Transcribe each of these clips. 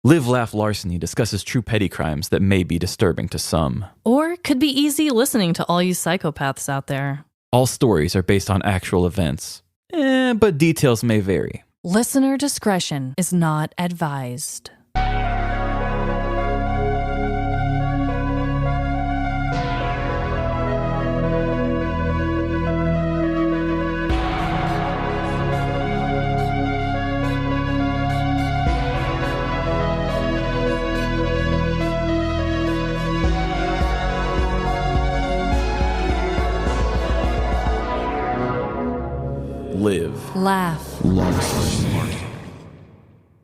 Live, Laugh, Larceny discusses true petty crimes that may be disturbing to some. Or could be easy listening to all you psychopaths out there. All stories are based on actual events, but details may vary. Listener discretion is not advised. Live, Laugh, Larceny.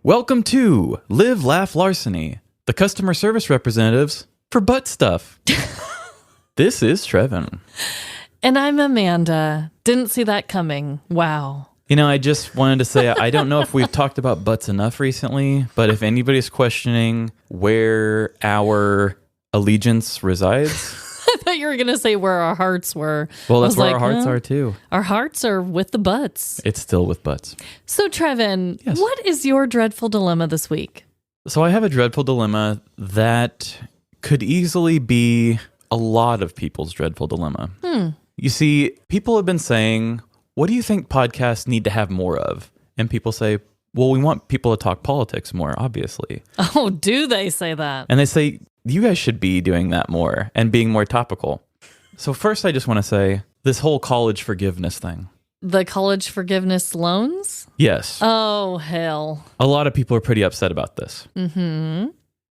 Welcome to Live, Laugh, Larceny, the customer service representatives for butt stuff. This is Trevin. And I'm Amanda. Didn't see that coming. Wow. You know, I just wanted to say, I don't know if we've talked about butts enough recently, but if anybody's questioning where our allegiance resides... I thought you were going to say where our hearts were. Well, that's where our hearts are too. Our hearts are with the butts. It's still with butts. So, Trevin, Yes. What is your dreadful dilemma this week? So I have a dreadful dilemma that could easily be a lot of people's dreadful dilemma. You see, people have been saying, what do you think podcasts need to have more of? And people say, well, we want people to talk politics more, obviously. Oh, do they say that? And they say, you guys should be doing that more and being more topical. So first, I just want to say this whole college forgiveness thing. The college forgiveness loans? Yes. Oh, hell. A lot of people are pretty upset about this. Mm-hmm.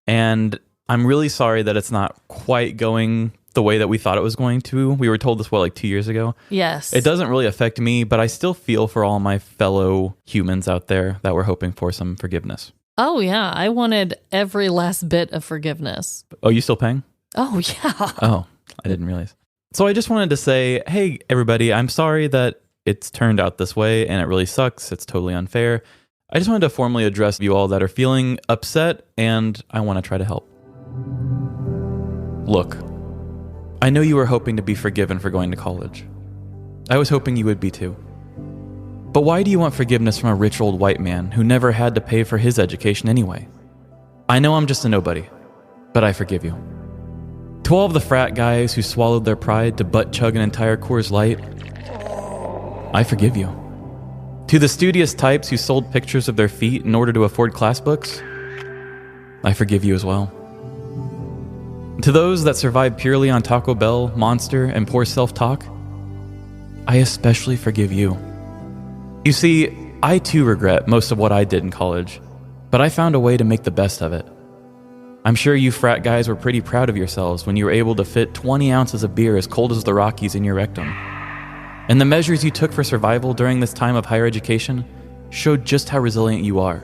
And I'm really sorry that it's not quite going the way that we thought it was going to. We were told this, like 2 years ago? Yes. It doesn't really affect me, but I still feel for all my fellow humans out there that were hoping for some forgiveness. Oh, yeah. I wanted every last bit of forgiveness. Oh, you still paying? Oh, yeah. Oh, I didn't realize. So I just wanted to say, hey, everybody, I'm sorry that it's turned out this way and it really sucks. It's totally unfair. I just wanted to formally address you all that are feeling upset, and I want to try to help. Look, I know you were hoping to be forgiven for going to college. I was hoping you would be too. But why do you want forgiveness from a rich old white man who never had to pay for his education anyway? I know I'm just a nobody, but I forgive you. To all of the frat guys who swallowed their pride to butt chug an entire Coors Light, I forgive you. To the studious types who sold pictures of their feet in order to afford class books, I forgive you as well. To those that survived purely on Taco Bell, Monster, and poor self-talk, I especially forgive you. You see, I too regret most of what I did in college, but I found a way to make the best of it. I'm sure you frat guys were pretty proud of yourselves when you were able to fit 20 ounces of beer as cold as the Rockies in your rectum. And the measures you took for survival during this time of higher education showed just how resilient you are.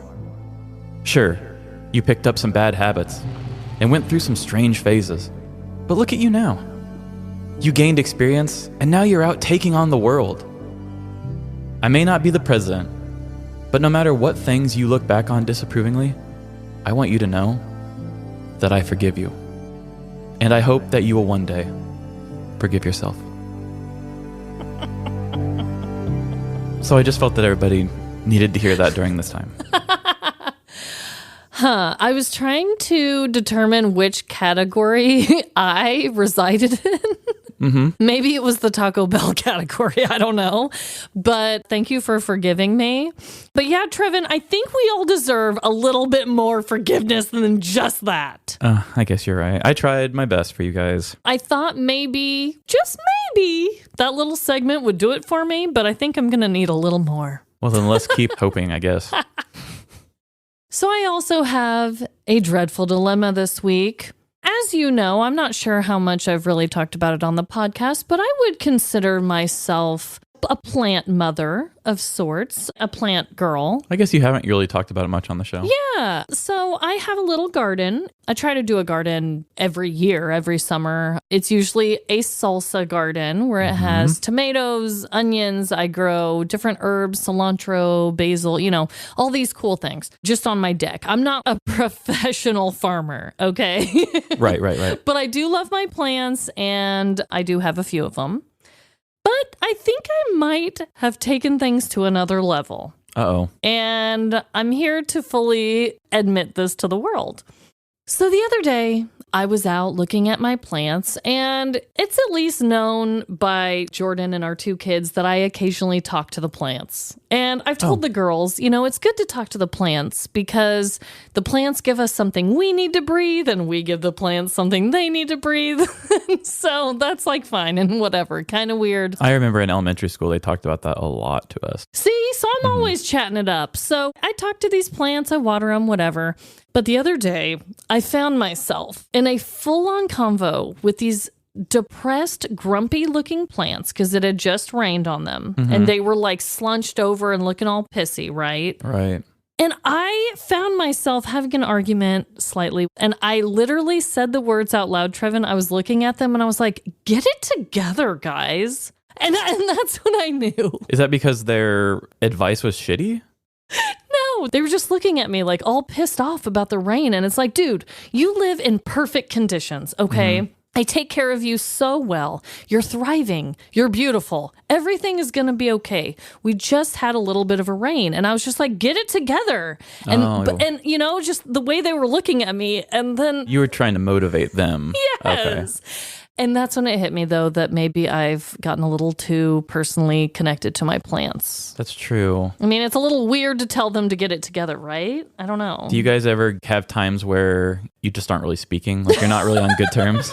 Sure, you picked up some bad habits and went through some strange phases, but look at you now. You gained experience, and now you're out taking on the world. I may not be the president, but no matter what things you look back on disapprovingly, I want you to know that I forgive you. And I hope that you will one day forgive yourself. So I just felt that everybody needed to hear that during this time. I was trying to determine which category I resided in. Mm-hmm. Maybe it was the Taco Bell category. I don't know. But thank you for forgiving me. But yeah, Trevin, I think we all deserve a little bit more forgiveness than just that. I guess you're right. I tried my best for you guys. I thought maybe, just maybe, that little segment would do it for me, but I think I'm going to need a little more. Well, then let's keep hoping, I guess. So I also have a dreadful dilemma this week. As you know, I'm not sure how much I've really talked about it on the podcast, but I would consider myself a plant mother of sorts, a plant girl. I guess you haven't really talked about it much on the show. Yeah. So I have a little garden. I try to do a garden every year, every summer. It's usually a salsa garden where it has tomatoes, onions. I grow different herbs, cilantro, basil, all these cool things just on my deck. I'm not a professional farmer, okay? Right. But I do love my plants, and I do have a few of them. But I think I might have taken things to another level. Uh-oh. And I'm here to fully admit this to the world. So the other day, I was out looking at my plants, and it's at least known by Jordan and our 2 kids that I occasionally talk to the plants. And I've told the girls, it's good to talk to the plants because the plants give us something we need to breathe, and we give the plants something they need to breathe. So that's like fine and whatever, kind of weird. I remember in elementary school, they talked about that a lot to us. See, so I'm always chatting it up. So I talk to these plants, I water them, whatever. But the other day, I found myself in a full-on convo with these depressed, grumpy-looking plants because it had just rained on them. And they were like slunched over and looking all pissy, right? Right. And I found myself having an argument slightly. And I literally said the words out loud, Trevin. I was looking at them and I was like, get it together, guys. And that's when I knew. Is that because their advice was shitty? No, they were just looking at me like all pissed off about the rain. And it's like, dude, you live in perfect conditions, okay? I take care of you so well. You're thriving. You're beautiful. Everything is going to be okay. We just had a little bit of a rain. And I was just like, get it together. And just the way they were looking at me. And then you were trying to motivate them. Yes. Okay. And that's when it hit me, though, that maybe I've gotten a little too personally connected to my plants. That's true. I mean, it's a little weird to tell them to get it together, right? I don't know. Do you guys ever have times where you just aren't really speaking? Like you're not really on good terms?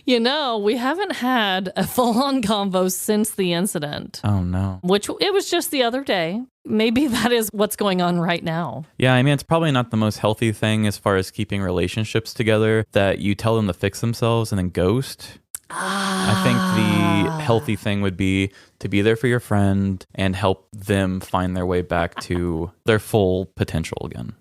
We haven't had a full-on convo since the incident. Oh, no. Which it was just the other day. Maybe that is what's going on right now. Yeah, I mean, it's probably not the most healthy thing as far as keeping relationships together, that you tell them to fix themselves and then ghost. I think the healthy thing would be to be there for your friend and help them find their way back to their full potential again.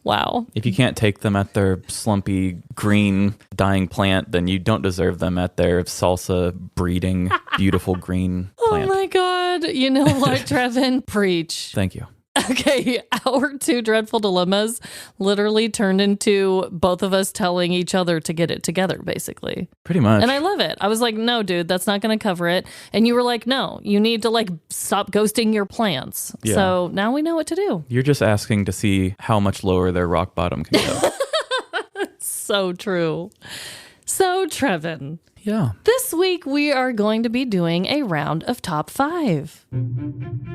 Wow. If you can't take them at their slumpy, green, dying plant, then you don't deserve them at their salsa breeding, beautiful green plant. Oh my God. You know what, Trevin? Preach. Thank you. Okay, our 2 dreadful dilemmas literally turned into both of us telling each other to get it together, basically. Pretty much. And I love it. I was like, no, dude, that's not going to cover it. And you were like, no, you need to stop ghosting your plants. Yeah. So now we know what to do. You're just asking to see how much lower their rock bottom can go. So true. So, Trevin. Yeah. This week we are going to be doing a round of top 5. 1,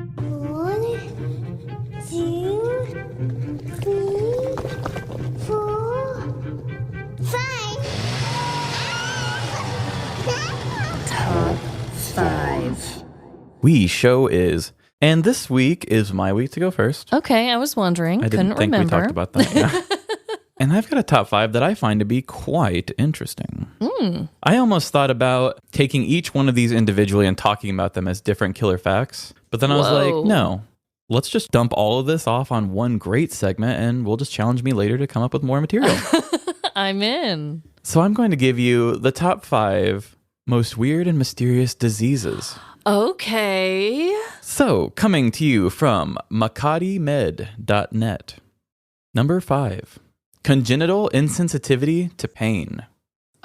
2, 3, 4, 5. Top 5. We show is, and this week is my week to go first. Okay, I was wondering. I didn't think remember. we talked about that. Yeah. And I've got a top 5 that I find to be quite interesting. I almost thought about taking each one of these individually and talking about them as different killer facts. But then I was like, no, let's just dump all of this off on one great segment and we'll just challenge me later to come up with more material. I'm in. So I'm going to give you the top 5 most weird and mysterious diseases. Okay. So, coming to you from makatimed.net. Number 5. Congenital insensitivity to pain.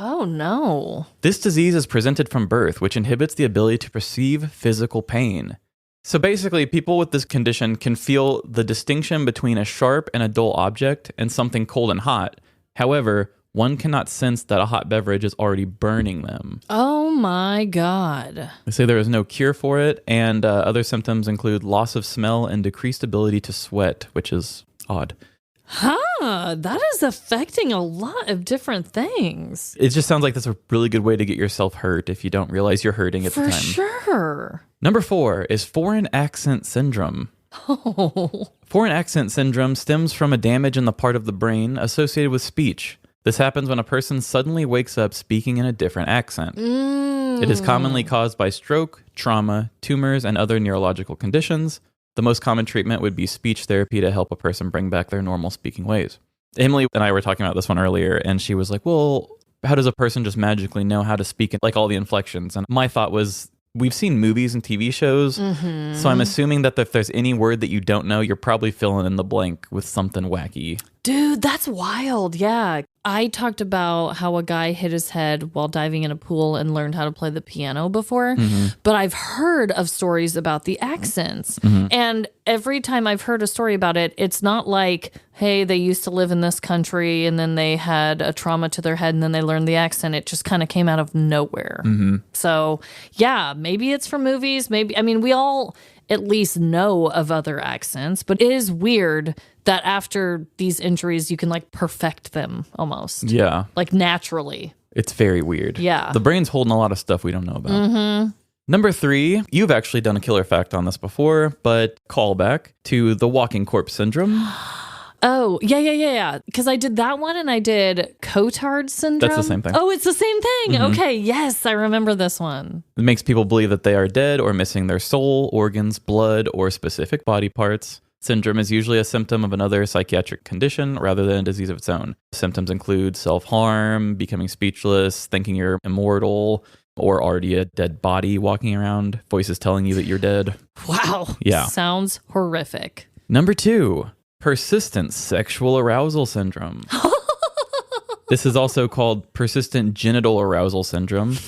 Oh, no. This disease is presented from birth, which inhibits the ability to perceive physical pain. So basically, people with this condition can feel the distinction between a sharp and a dull object and something cold and hot. However, one cannot sense that a hot beverage is already burning them. Oh my God. They say there is no cure for it, and other symptoms include loss of smell and decreased ability to sweat, which is odd. That is affecting a lot of different things. It just sounds like that's a really good way to get yourself hurt if you don't realize you're hurting at the time. For sure. Number 4 is foreign accent syndrome. Oh. Foreign accent syndrome stems from a damage in the part of the brain associated with speech. This happens when a person suddenly wakes up speaking in a different accent. It is commonly caused by stroke, trauma, tumors, and other neurological conditions. The most common treatment would be speech therapy to help a person bring back their normal speaking ways. Emily and I were talking about this one earlier, and she was like, well, how does a person just magically know how to speak like all the inflections? And my thought was, we've seen movies and TV shows, so I'm assuming that if there's any word that you don't know, you're probably filling in the blank with something wacky. Dude, that's wild. Yeah. I talked about how a guy hit his head while diving in a pool and learned how to play the piano before, but I've heard of stories about the accents. And every time I've heard a story about it, it's not like, hey, they used to live in this country and then they had a trauma to their head and then they learned the accent. It just kind of came out of nowhere. So, yeah, maybe it's from movies. Maybe, I mean, we all at least know of other accents, but it is weird that after these injuries, you can like perfect them almost. Yeah. Like naturally. It's very weird. Yeah. The brain's holding a lot of stuff we don't know about. Number 3, you've actually done a killer fact on this before, but callback to the walking corpse syndrome. Oh, yeah. Because I did that one and I did Cotard syndrome. That's the same thing. Oh, it's the same thing. Okay, yes, I remember this one. It makes people believe that they are dead or missing their soul, organs, blood, or specific body parts. Syndrome is usually a symptom of another psychiatric condition rather than a disease of its own. Symptoms include self-harm, becoming speechless, thinking you're immortal, or already a dead body walking around, voices telling you that you're dead. Wow. Yeah. Sounds horrific. Number 2, persistent sexual arousal syndrome. This is also called persistent genital arousal syndrome.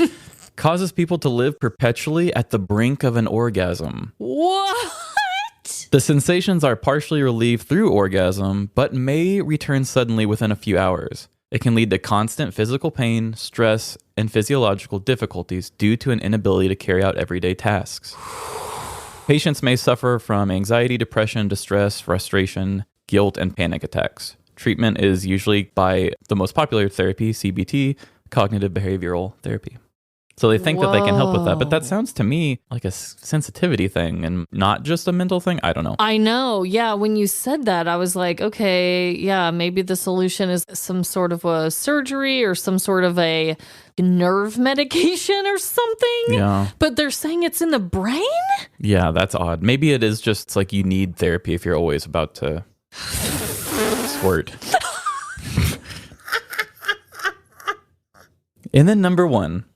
Causes people to live perpetually at the brink of an orgasm. What? The sensations are partially relieved through orgasm, but may return suddenly within a few hours. It can lead to constant physical pain, stress, and physiological difficulties due to an inability to carry out everyday tasks. Patients may suffer from anxiety, depression, distress, frustration, guilt, and panic attacks. Treatment is usually by the most popular therapy, CBT, cognitive behavioral therapy. So they think that they can help with that. But that sounds to me like a sensitivity thing and not just a mental thing. I don't know. I know. Yeah. When you said that, I was like, okay, yeah, maybe the solution is some sort of a surgery or some sort of a nerve medication or something. Yeah. But they're saying it's in the brain? Yeah, that's odd. Maybe it is just like you need therapy if you're always about to squirt. And then number 1.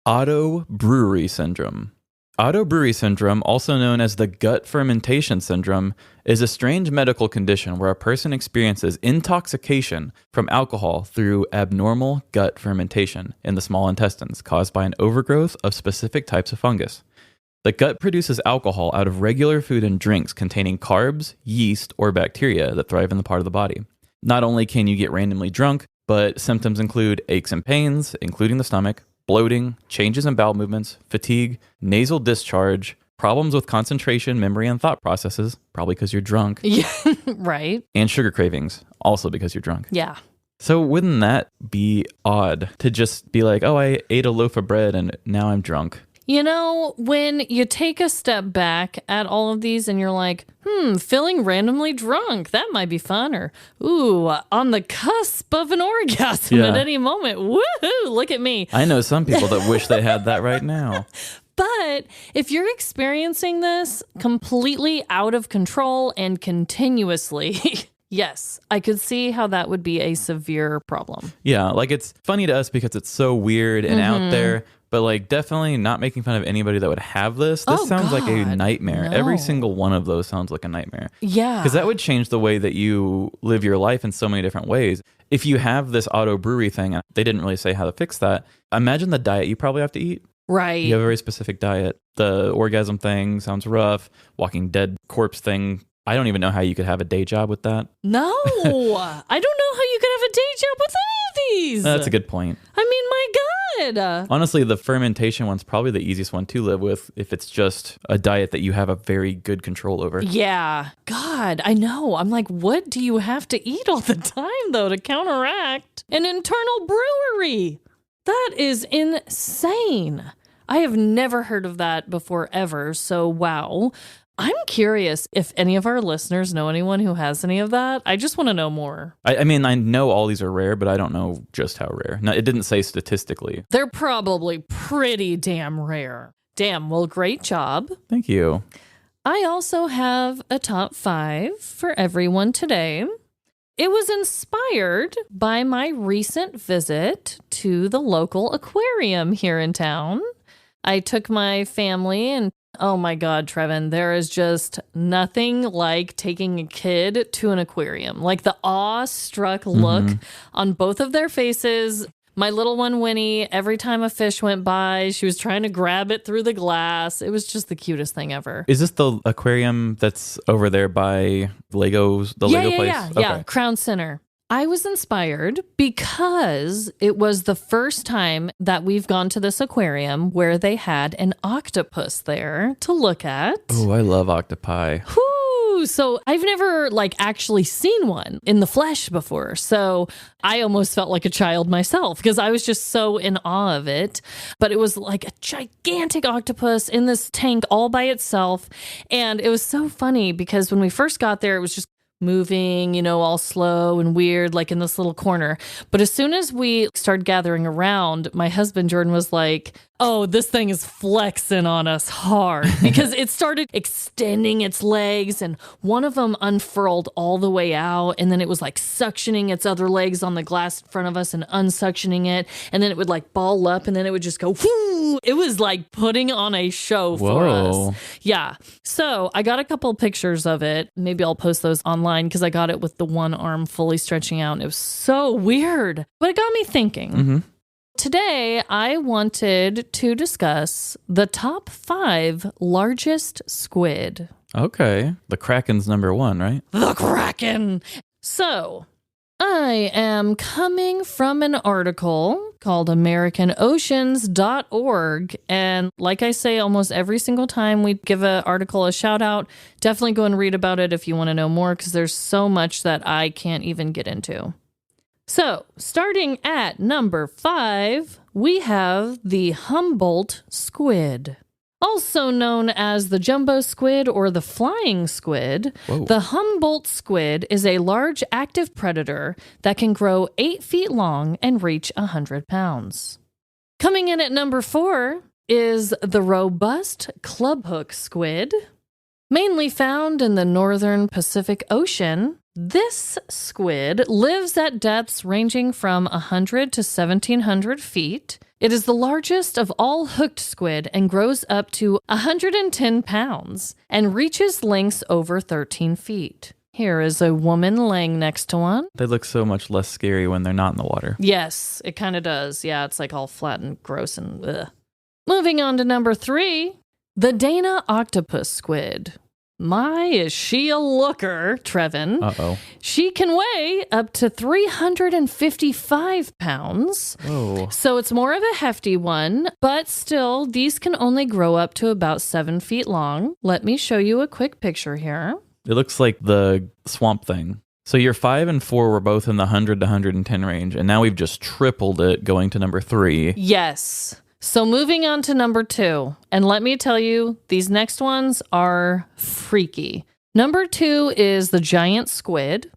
Auto-brewery syndrome. Auto-brewery syndrome, also known as the gut fermentation syndrome, is a strange medical condition where a person experiences intoxication from alcohol through abnormal gut fermentation in the small intestines caused by an overgrowth of specific types of fungus. The gut produces alcohol out of regular food and drinks containing carbs, yeast, or bacteria that thrive in the part of the body. Not only can you get randomly drunk, but symptoms include aches and pains, including the stomach, bloating, changes in bowel movements, fatigue, nasal discharge, problems with concentration, memory, and thought processes, probably because you're drunk. Yeah, right. And sugar cravings, also because you're drunk. Yeah. So wouldn't that be odd to just be like, oh, I ate a loaf of bread and now I'm drunk? You know, when you take a step back at all of these and you're like, feeling randomly drunk, that might be fun. Or, ooh, on the cusp of an orgasm at any moment. Woohoo, look at me. I know some people that wish they had that right now. But if you're experiencing this completely out of control and continuously, yes, I could see how that would be a severe problem. Yeah, like it's funny to us because it's so weird and out there. But like definitely not making fun of anybody that would have this. This sounds like a nightmare. No. Every single one of those sounds like a nightmare. Yeah. Because that would change the way that you live your life in so many different ways. If you have this auto brewery thing, they didn't really say how to fix that. Imagine the diet you probably have to eat. Right. You have a very specific diet. The orgasm thing sounds rough. Walking dead corpse thing. I don't even know how you could have a day job with that. No, I don't know how you could have a day job with any of these. That's a good point. I mean, my God. Honestly, the fermentation one's probably the easiest one to live with if it's just a diet that you have a very good control over. Yeah. God, I know. I'm like, what do you have to eat all the time, though, to counteract an internal brewery? That is insane. I have never heard of that before, ever. So, wow. I'm curious if any of our listeners know anyone who has any of that. I just want to know more. I mean, I know all these are rare, but I don't know just how rare. No, it didn't say statistically. They're probably pretty damn rare. Damn, well, great job. Thank you. I also have a top 5 for everyone today. It was inspired by my recent visit to the local aquarium here in town. I took my family and Oh my God, Trevin, there is just nothing like taking a kid to an aquarium. Like the awe-struck look on both of their faces. My little one, Winnie, every time a fish went by, she was trying to grab it through the glass. It was just the cutest thing ever. Is this the aquarium that's over there by Legos, the Lego place? Yeah, Crown Center. I was inspired because it was the first time that we've gone to this aquarium where they had an octopus there to look at. Oh, I love octopi. Whew, so I've never actually seen one in the flesh before. So I almost felt like a child myself because I was just so in awe of it. But it was like a gigantic octopus in this tank all by itself. And it was so funny because when we first got there, it was just moving, all slow and weird, like in this little corner. But as soon as we started gathering around, my husband, Jordan, was like, oh, this thing is flexing on us hard because it started extending its legs and one of them unfurled all the way out. And then it was suctioning its other legs on the glass in front of us and unsuctioning it. And then it would ball up and then it would just go, whoo! It was putting on a show for us. Yeah. So I got a couple pictures of it. Maybe I'll post those online because I got it with the one arm fully stretching out. And it was so weird, but it got me thinking. Mm-hmm. Today, I wanted to discuss the top 5 largest squid. Okay. The Kraken's number 1, right? The Kraken! So, I am coming from an article called AmericanOceans.org. And like I say, almost every single time we give an article a shout out, definitely go and read about it if you want to know more, because there's so much that I can't even get into. So, starting at number 5, we have the Humboldt squid. Also known as the jumbo squid or the flying squid, the Humboldt squid is a large active predator that can grow 8 feet long and reach 100 pounds. Coming in at number 4 is the robust clubhook squid. Mainly found in the northern Pacific Ocean, this squid lives at depths ranging from 100 to 1,700 feet. It is the largest of all hooked squid and grows up to 110 pounds and reaches lengths over 13 feet. Here is a woman laying next to one. They look so much less scary when they're not in the water. Yes, it kind of does. Yeah, it's all flat and gross and ugh. Moving on to number 3, the Dana octopus squid. My, is she a looker, Trevin. Uh-oh. She can weigh up to 355 pounds. Oh. So it's more of a hefty one, but still, these can only grow up to about 7 feet long. Let me show you a quick picture here. It looks like the swamp thing. So your 5 and 4 were both in the 100 to 110 range, and now we've just tripled it going to number 3. Yes. So moving on to number 2, and let me tell you, these next ones are freaky. Number 2 is the giant squid.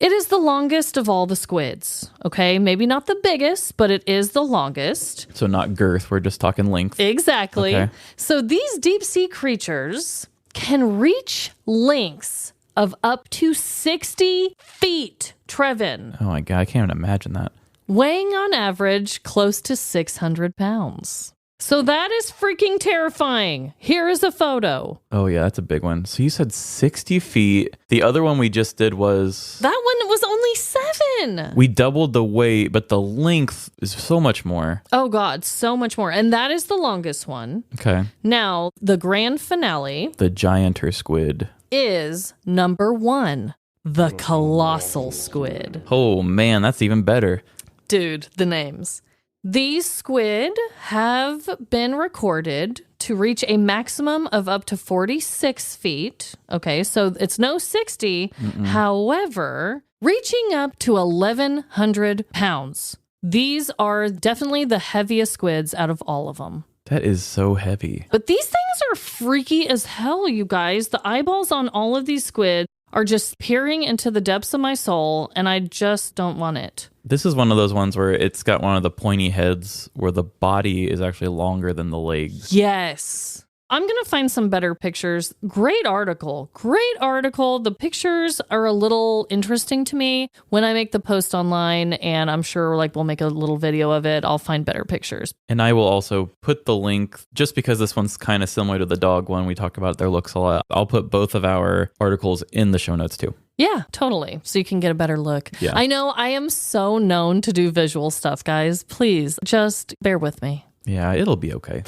It is the longest of all the squids, okay? Maybe not the biggest, but it is the longest. So not girth, we're just talking length. Exactly. Okay. So these deep sea creatures can reach lengths of up to 60 feet, Trevin. Oh my God, I can't even imagine that. Weighing on average close to 600 pounds. So that is freaking terrifying. Here is a photo. Oh yeah, that's a big one. So you said 60 feet. The other one we just did was... That one was only 7. We doubled the weight, but the length is so much more. Oh God, so much more. And that is the longest one. Okay. Now, the grand finale... The gianter squid. ...is number 1. The colossal squid. Oh man, that's even better. Dude, the names. These squid have been recorded to reach a maximum of up to 46 feet. Okay, so it's no 60. However, reaching up to 1,100 pounds. These are definitely the heaviest squids out of all of them. That is so heavy. But these things are freaky as hell, you guys. The eyeballs on all of these squid are just peering into the depths of my soul, and I just don't want it. This is one of those ones where it's got one of the pointy heads where the body is actually longer than the legs. Yes. I'm going to find some better pictures. Great article. The pictures are a little interesting to me. When I make the post online, and I'm sure we'll make a little video of it, I'll find better pictures. And I will also put the link, just because this one's kind of similar to the dog one. We talk about their looks a lot. I'll put both of our articles in the show notes too. Yeah, totally. So you can get a better look. Yeah. I know I am so known to do visual stuff, guys. Please just bear with me. Yeah, it'll be okay.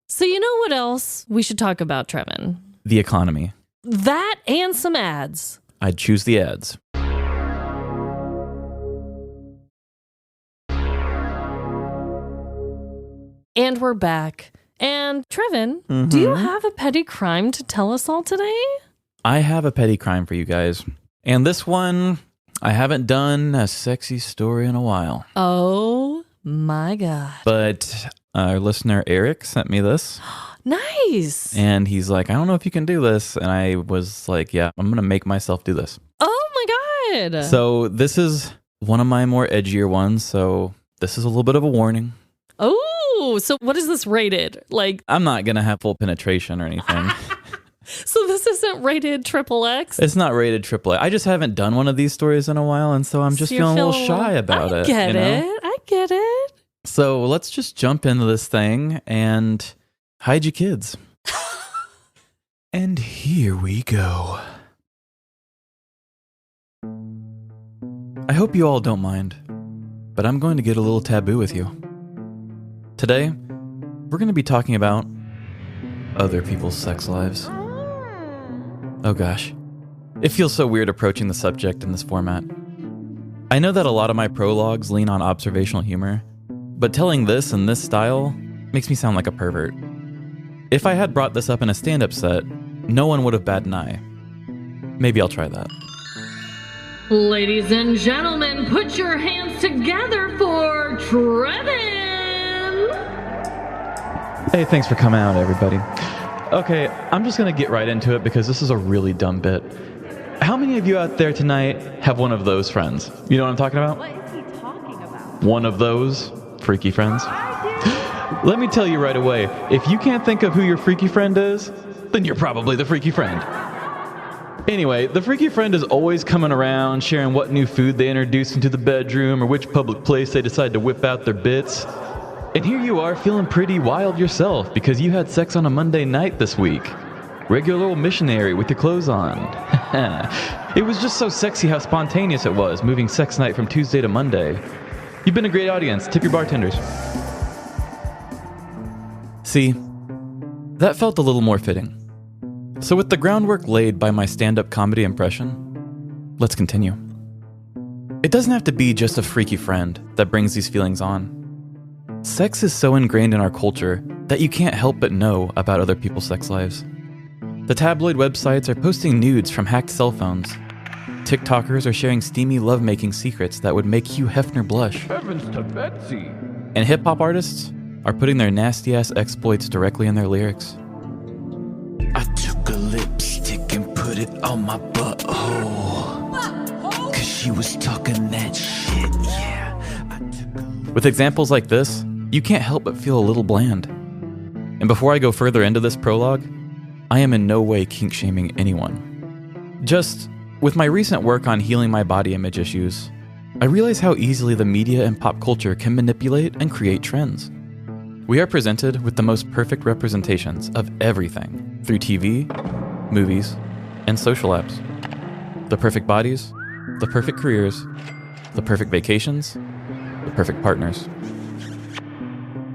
So you know what else we should talk about, Trevin? The economy. That and some ads. I'd choose the ads. And we're back. And Trevin, do you have a petty crime to tell us all today? I have a petty crime for you guys. And this one, I haven't done a sexy story in a while. Oh my God. But our listener Eric sent me this. Nice. And he's like, I don't know if you can do this. And I was like, yeah, I'm going to make myself do this. Oh my God. So this is one of my more edgier ones. So this is a little bit of a warning. Oh, so what is this rated? I'm not going to have full penetration or anything. So this isn't rated XXX? It's not rated AAA. I just haven't done one of these stories in a while. And so I'm just feeling a little shy about it. I get it. So let's just jump into this thing and hide your kids. And here we go. I hope you all don't mind, but I'm going to get a little taboo with you. Today, we're going to be talking about other people's sex lives. Oh gosh, it feels so weird approaching the subject in this format. I know that a lot of my prologues lean on observational humor, but telling this in this style makes me sound like a pervert. If I had brought this up in a stand-up set, no one would have batted an eye. Maybe I'll try that. Ladies and gentlemen, put your hands together for Trevin! Hey, thanks for coming out, everybody. Okay, I'm just going to get right into it because this is a really dumb bit. How many of you out there tonight have one of those friends? You know what I'm talking about? What is he talking about? One of those freaky friends? Let me tell you right away, if you can't think of who your freaky friend is, then you're probably the freaky friend. Anyway, the freaky friend is always coming around, sharing what new food they introduced into the bedroom or which public place they decide to whip out their bits. And here you are feeling pretty wild yourself because you had sex on a Monday night this week. Regular old missionary with your clothes on. It was just so sexy how spontaneous it was, moving sex night from Tuesday to Monday. You've been a great audience. Tip your bartenders. See, that felt a little more fitting. So with the groundwork laid by my stand-up comedy impression, let's continue. It doesn't have to be just a freaky friend that brings these feelings on. Sex is so ingrained in our culture that you can't help but know about other people's sex lives. The tabloid websites are posting nudes from hacked cell phones. TikTokers are sharing steamy lovemaking secrets that would make Hugh Hefner blush. Heavens to Betsy! And hip-hop artists are putting their nasty-ass exploits directly in their lyrics. I took a lipstick and put it on my butthole. Cause she was talking that shit, yeah. With examples like this, you can't help but feel a little bland. And before I go further into this prologue, I am in no way kink-shaming anyone. Just, with my recent work on healing my body image issues, I realize how easily the media and pop culture can manipulate and create trends. We are presented with the most perfect representations of everything through TV, movies, and social apps. The perfect bodies, the perfect careers, the perfect vacations, the perfect partners.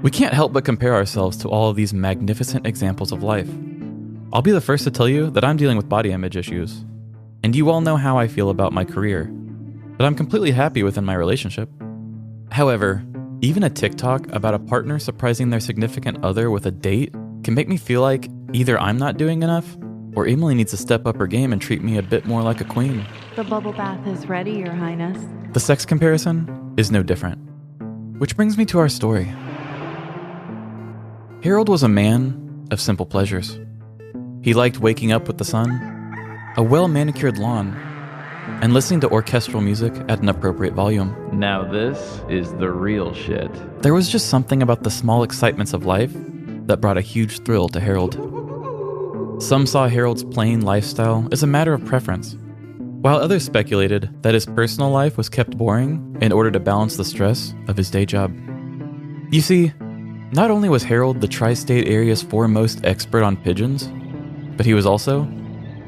We can't help but compare ourselves to all of these magnificent examples of life. I'll be the first to tell you that I'm dealing with body image issues, and you all know how I feel about my career, but I'm completely happy within my relationship. However, even a TikTok about a partner surprising their significant other with a date can make me feel like either I'm not doing enough, or Emily needs to step up her game and treat me a bit more like a queen. The bubble bath is ready, Your Highness. The sex comparison is no different. Which brings me to our story. Harold was a man of simple pleasures. He liked waking up with the sun, a well-manicured lawn, and listening to orchestral music at an appropriate volume. Now this is the real shit. There was just something about the small excitements of life that brought a huge thrill to Harold. Some saw Harold's plain lifestyle as a matter of preference, while others speculated that his personal life was kept boring in order to balance the stress of his day job. You see, not only was Harold the tri-state area's foremost expert on pigeons, but he was also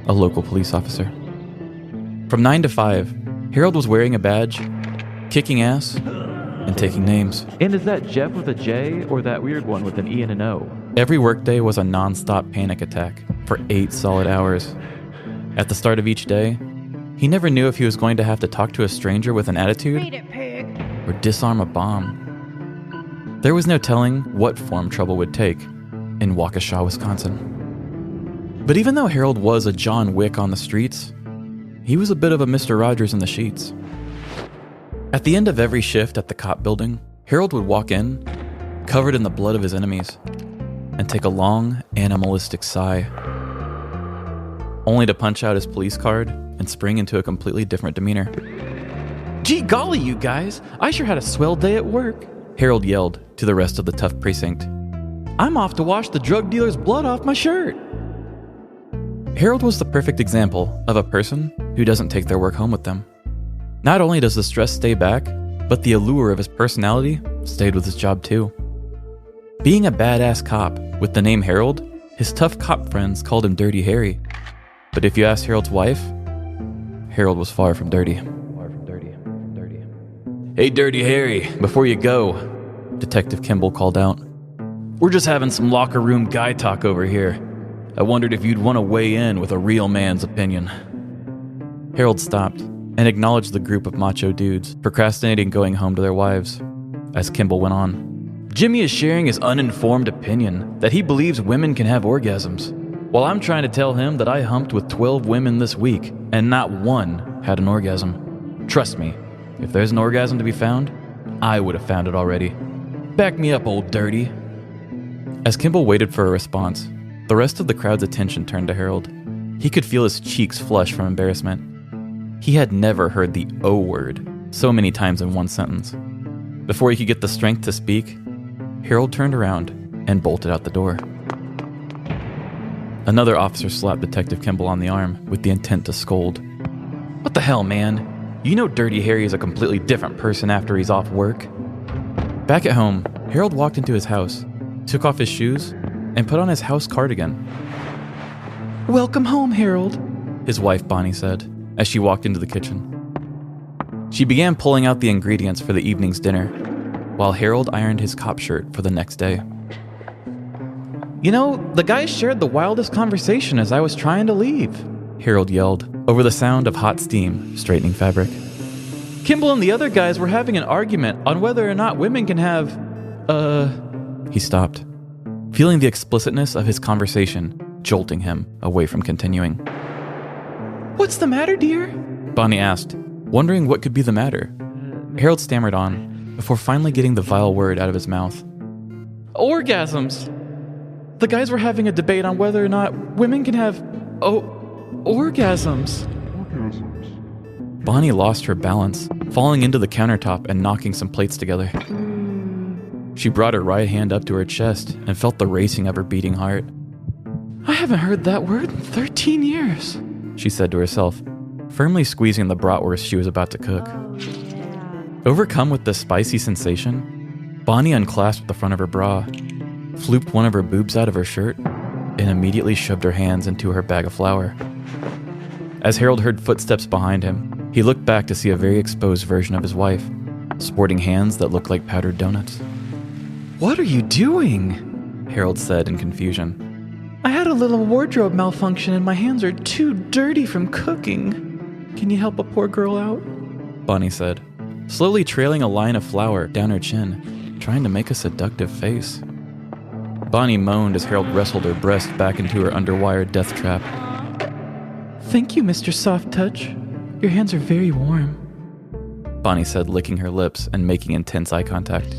a local police officer. From 9 to 5, Harold was wearing a badge, kicking ass, and taking names. And is that Jeff with a J or that weird one with an E and an O? Every workday was a non-stop panic attack for 8 solid hours. At the start of each day, he never knew if he was going to have to talk to a stranger with an attitude or disarm a bomb. There was no telling what form trouble would take in Waukesha, Wisconsin. But even though Harold was a John Wick on the streets, he was a bit of a Mr. Rogers in the sheets. At the end of every shift at the cop building, Harold would walk in, covered in the blood of his enemies, and take a long, animalistic sigh, only to punch out his police card and spring into a completely different demeanor. "Gee golly, you guys, I sure had a swell day at work," Harold yelled to the rest of the tough precinct. "I'm off to wash the drug dealer's blood off my shirt." Harold was the perfect example of a person who doesn't take their work home with them. Not only does the stress stay back, but the allure of his personality stayed with his job too. Being a badass cop with the name Harold, his tough cop friends called him Dirty Harry. But if you asked Harold's wife, Harold was far from dirty. "Hey, Dirty Harry, before you go," Detective Kimball called out. "We're just having some locker room guy talk over here. I wondered if you'd want to weigh in with a real man's opinion." Harold stopped and acknowledged the group of macho dudes procrastinating going home to their wives, as Kimball went on. "Jimmy is sharing his uninformed opinion that he believes women can have orgasms, while I'm trying to tell him that I humped with 12 women this week and not one had an orgasm. Trust me, if there's an orgasm to be found, I would have found it already. Back me up, old dirty." As Kimball waited for a response, the rest of the crowd's attention turned to Harold. He could feel his cheeks flush from embarrassment. He had never heard the O word so many times in one sentence. Before he could get the strength to speak, Harold turned around and bolted out the door. Another officer slapped Detective Kimball on the arm with the intent to scold. "What the hell, man? You know Dirty Harry is a completely different person after he's off work." Back at home, Harold walked into his house, took off his shoes, and put on his house cardigan. "Welcome home, Harold," his wife Bonnie said, as she walked into the kitchen. She began pulling out the ingredients for the evening's dinner, while Harold ironed his cop shirt for the next day. "You know, the guys shared the wildest conversation as I was trying to leave," Harold yelled over the sound of hot steam straightening fabric. "Kimball and the other guys were having an argument on whether or not women can have, He stopped, feeling the explicitness of his conversation jolting him away from continuing. "What's the matter, dear?" Bonnie asked, wondering what could be the matter. Harold stammered on, before finally getting the vile word out of his mouth. "Orgasms! The guys were having a debate on whether or not women can have, orgasms." Bonnie lost her balance, falling into the countertop and knocking some plates together. She brought her right hand up to her chest and felt the racing of her beating heart. "I haven't heard that word in 13 years, she said to herself, firmly squeezing the bratwurst she was about to cook. Overcome with the spicy sensation, Bonnie unclasped the front of her bra, flooped one of her boobs out of her shirt, and immediately shoved her hands into her bag of flour. As Harold heard footsteps behind him, he looked back to see a very exposed version of his wife, sporting hands that looked like powdered donuts. "What are you doing?" Harold said in confusion. "I had a little wardrobe malfunction and my hands are too dirty from cooking. Can you help a poor girl out?" Bonnie said, slowly trailing a line of flour down her chin, trying to make a seductive face. Bonnie moaned as Harold wrestled her breast back into her underwire death trap. "Thank you, Mr. Soft Touch. Your hands are very warm," Bonnie said, licking her lips and making intense eye contact.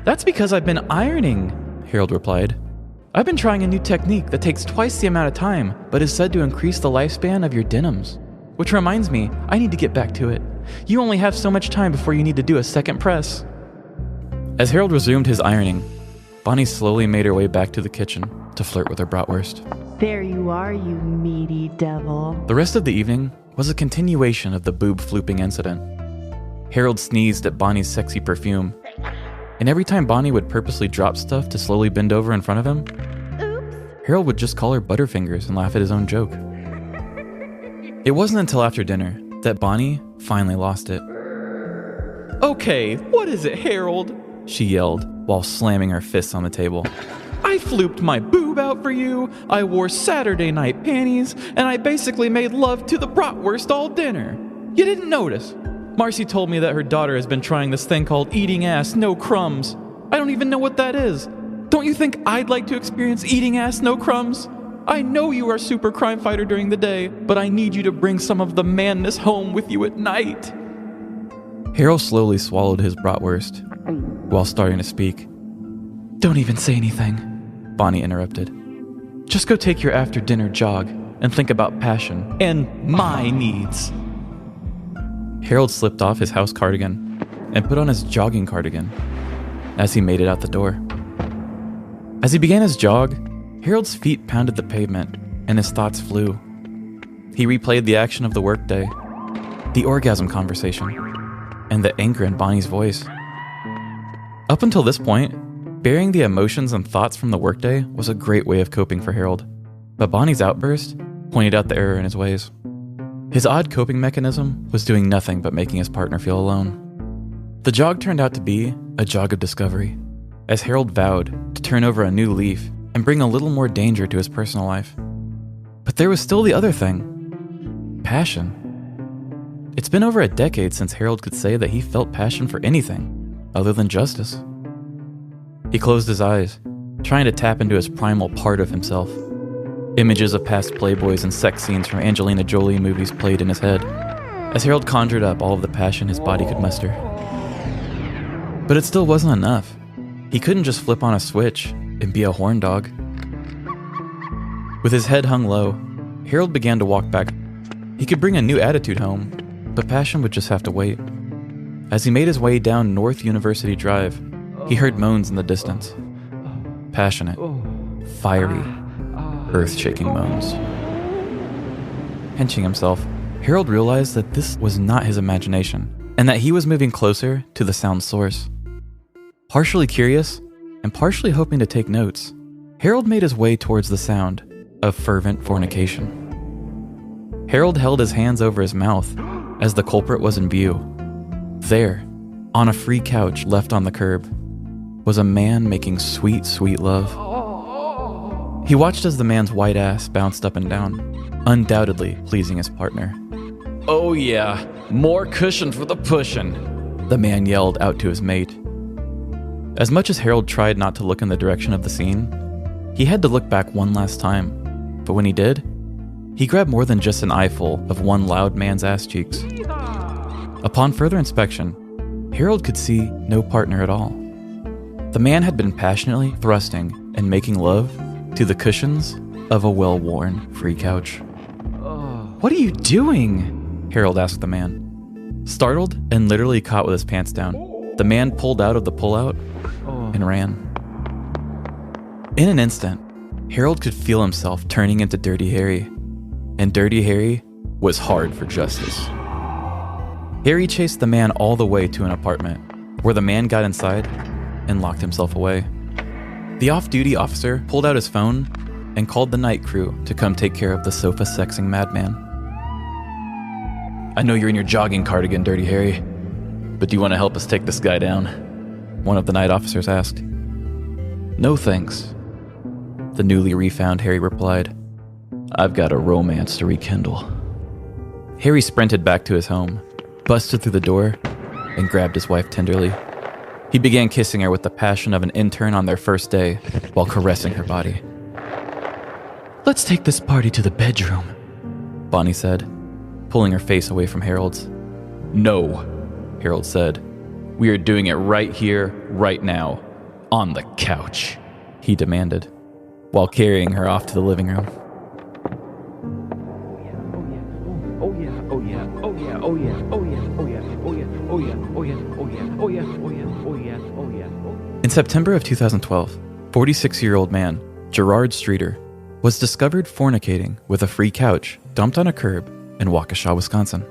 "That's because I've been ironing," Harold replied. "I've been trying a new technique that takes twice the amount of time, but is said to increase the lifespan of your denims. Which reminds me, I need to get back to it. You only have so much time before you need to do a second press." As Harold resumed his ironing, Bonnie slowly made her way back to the kitchen to flirt with her bratwurst. There you are, you meaty devil. The rest of the evening was a continuation of the boob-flooping incident. Harold sneezed at Bonnie's sexy perfume, and every time Bonnie would purposely drop stuff to slowly bend over in front of him, Harold would just call her Butterfingers and laugh at his own joke. It wasn't until after dinner that Bonnie finally lost it. "Okay, what is it, Harold?" she yelled while slamming her fists on the table. "I flooped my boob out for you, I wore Saturday night panties, and I basically made love to the bratwurst all dinner. You didn't notice? Marcy told me that her daughter has been trying this thing called eating ass no crumbs. I don't even know what that is. Don't you think I'd like to experience eating ass no crumbs? I know you are super crime fighter during the day, but I need you to bring some of the manness home with you at night." Harold slowly swallowed his bratwurst while starting to speak. "Don't even say anything," Bonnie interrupted. "Just go take your after-dinner jog and think about passion and my needs." Harold slipped off his house cardigan and put on his jogging cardigan as he made it out the door. As he began his jog, Harold's feet pounded the pavement and his thoughts flew. He replayed the action of the workday, the orgasm conversation, and the anger in Bonnie's voice. Up until this point, burying the emotions and thoughts from the workday was a great way of coping for Harold, but Bonnie's outburst pointed out the error in his ways. His odd coping mechanism was doing nothing but making his partner feel alone. The jog turned out to be a jog of discovery, as Harold vowed to turn over a new leaf and bring a little more danger to his personal life. But there was still the other thing: passion. It's been over a decade since Harold could say that he felt passion for anything other than justice. He closed his eyes, trying to tap into his primal part of himself. Images of past playboys and sex scenes from Angelina Jolie movies played in his head, as Harold conjured up all of the passion his body could muster. But it still wasn't enough. He couldn't just flip on a switch and be a horn dog. With his head hung low, Harold began to walk back. He could bring a new attitude home, but passion would just have to wait. As he made his way down North University Drive, he heard moans in the distance. Passionate, fiery, earth-shaking moans. Pinching himself, Harold realized that this was not his imagination, and that he was moving closer to the sound source. Partially curious, and partially hoping to take notes, Harold made his way towards the sound of fervent fornication. Harold held his hands over his mouth as the culprit was in view. There, on a free couch left on the curb, was a man making sweet, sweet love. He watched as the man's white ass bounced up and down, undoubtedly pleasing his partner. "Oh yeah, more cushion for the pushin'," the man yelled out to his mate. As much as Harold tried not to look in the direction of the scene, he had to look back one last time. But when he did, he grabbed more than just an eyeful of one loud man's ass cheeks. Upon further inspection, Harold could see no partner at all. The man had been passionately thrusting and making love to the cushions of a well-worn free couch. "What are you doing?" Harold asked the man. Startled and literally caught with his pants down, the man pulled out of the pullout and ran. In an instant, Harold could feel himself turning into Dirty Harry, and Dirty Harry was hard for justice. Harry chased the man all the way to an apartment, where the man got inside and locked himself away. The off-duty officer pulled out his phone and called the night crew to come take care of the sofa-sexing madman. "I know you're in your jogging cardigan, Dirty Harry, but do you want to help us take this guy down?" one of the night officers asked. "No thanks," the newly refound Harry replied. "I've got a romance to rekindle." Harry sprinted back to his home, busted through the door, and grabbed his wife tenderly. He began kissing her with the passion of an intern on their first day while caressing her body. "Let's take this party to the bedroom," Bonnie said, pulling her face away from Harold's. "No," Harold said. "We are doing it right here, right now, on the couch," he demanded, while carrying her off to the living room. In September of 2012, 46-year-old man, Gerard Streeter, was discovered fornicating with a free couch dumped on a curb in Waukesha, Wisconsin.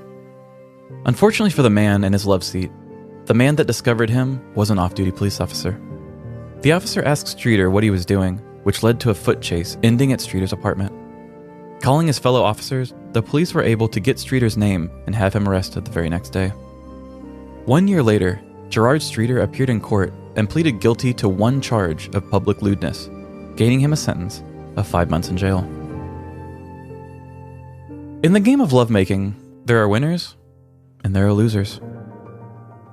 Unfortunately for the man and his love seat, the man that discovered him was an off-duty police officer. The officer asked Streeter what he was doing, which led to a foot chase ending at Streeter's apartment. Calling his fellow officers, the police were able to get Streeter's name and have him arrested the very next day. 1 year later, Gerard Streeter appeared in court and pleaded guilty to one charge of public lewdness, gaining him a sentence of 5 months in jail. In the game of lovemaking, there are winners and there are losers.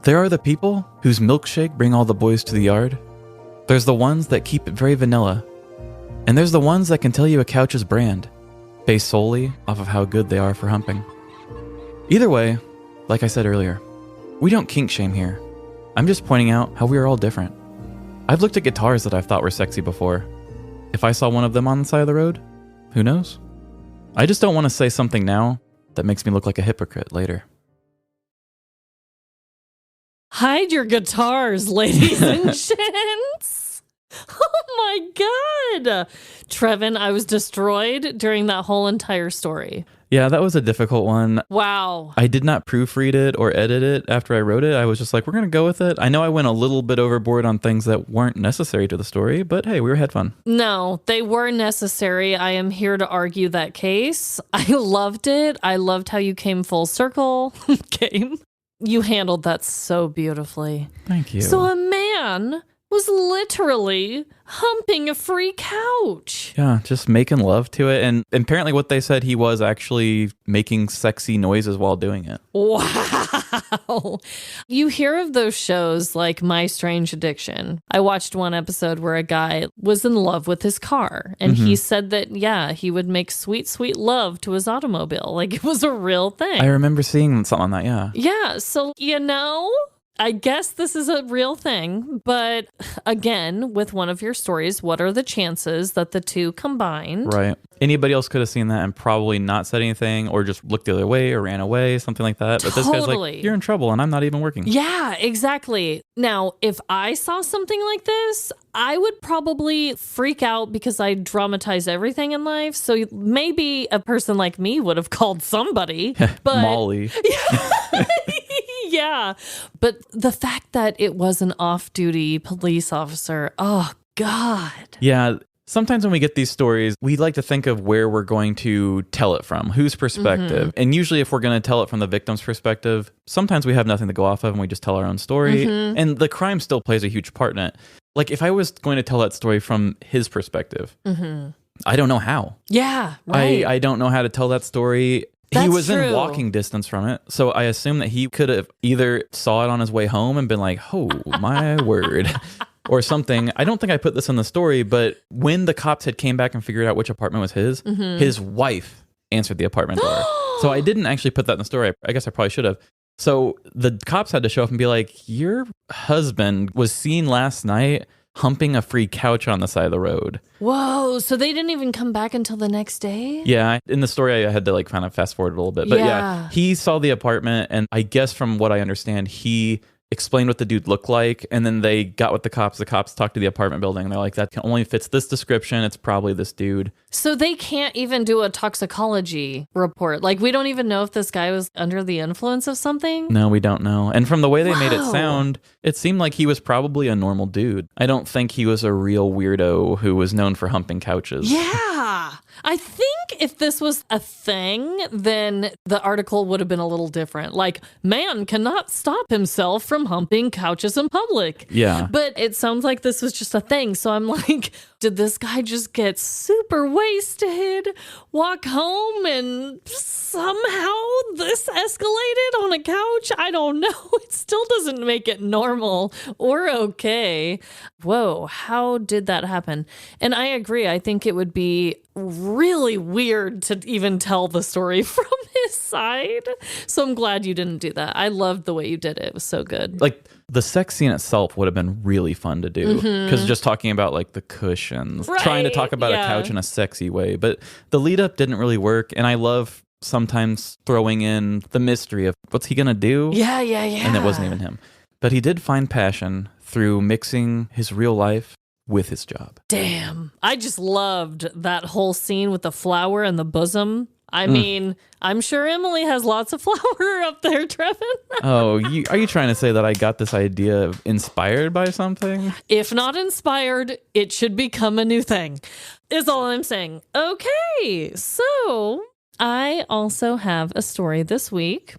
There are the people whose milkshake bring all the boys to the yard. There's the ones that keep it very vanilla. And there's the ones that can tell you a couch's brand, based solely off of how good they are for humping. Either way, like I said earlier, we don't kink shame here. I'm just pointing out how we are all different. I've looked at guitars that I've thought were sexy before. If I saw one of them on the side of the road, who knows? I just don't want to say something now that makes me look like a hypocrite later. Hide your guitars, ladies and gents. Oh my God. Trevin, I was destroyed during that whole entire story. Yeah, that was a difficult one. Wow. I did not proofread it or edit it after I wrote it. I was just like, we're going to go with it. I know I went a little bit overboard on things that weren't necessary to the story, but hey, we had fun. No, they were necessary. I am here to argue that case. I loved it. I loved how you came full circle. You handled that so beautifully. Thank you. So a man was literally humping a free couch. Yeah, just making love to it. And apparently what they said, he was actually making sexy noises while doing it. Wow. You hear of those shows like My Strange Addiction. I watched one episode where a guy was in love with his car. And he said that, yeah, he would make sweet, sweet love to his automobile. Like it was a real thing. I remember seeing something on that, yeah. Yeah, so, I guess this is a real thing, but again, with one of your stories, what are the chances that the two combined? Right. Anybody else could have seen that and probably not said anything or just looked the other way or ran away, something like that. But this guy's like, you're in trouble and I'm not even working. Yeah, exactly. Now, if I saw something like this, I would probably freak out because I dramatize everything in life. So maybe a person like me would have called somebody. But Molly. Yeah. But the fact that it was an off-duty police officer, oh, God. Yeah. Sometimes when we get these stories, we like to think of where we're going to tell it from, whose perspective. And usually if we're going to tell it from the victim's perspective, sometimes we have nothing to go off of and we just tell our own story. And the crime still plays a huge part in it. Like if I was going to tell that story from his perspective, I don't know how. Yeah, right. I don't know how to tell that story. That's he was true. in walking distance from it. So I assume that he could have either saw it on his way home and been like, oh, my word, or something. I don't think I put this in the story, but when the cops had came back and figured out which apartment was his wife answered the apartment door. So I didn't actually put that in the story. I guess I probably should have. So the cops had to show up and be like, your husband was seen last night humping a free couch on the side of the road. Whoa, so they didn't even come back until the next day? Yeah, in the story I had to like kind of fast forward a little bit. But yeah, he saw the apartment and I guess from what I understand, he explained what the dude looked like, and then they got with the cops. The cops talked to the apartment building, and they're like, that only fits this description. It's probably this dude. So they can't even do a toxicology report. Like, we don't even know if this guy was under the influence of something? No, we don't know. And from the way they made it sound, it seemed like he was probably a normal dude. I don't think he was a real weirdo who was known for humping couches. Yeah. I think if this was a thing, then the article would have been a little different. Like, man cannot stop himself from humping couches in public. Yeah. But it sounds like this was just a thing. So I'm like, did this guy just get super wasted, walk home, and somehow this escalated on a couch? I don't know. It still doesn't make it normal or okay. Whoa, how did that happen? And I agree. I think it would be really weird to even tell the story from his side. So I'm glad you didn't do that. I loved the way you did it. It was so good. Like, the sex scene itself would have been really fun to do, because just talking about like the cushions, trying to talk about a couch in a sexy way, but the lead up didn't really work. And I love sometimes throwing in the mystery of what's he gonna do. Yeah. And it wasn't even him, but he did find passion through mixing his real life with his job. Damn. I just loved that whole scene with the flower and the bosom. I mean, I'm sure Emily has lots of flour up there, Trevin. Oh, are you trying to say that I got this idea inspired by something? If not inspired, it should become a new thing, is all I'm saying. Okay, so I also have a story this week.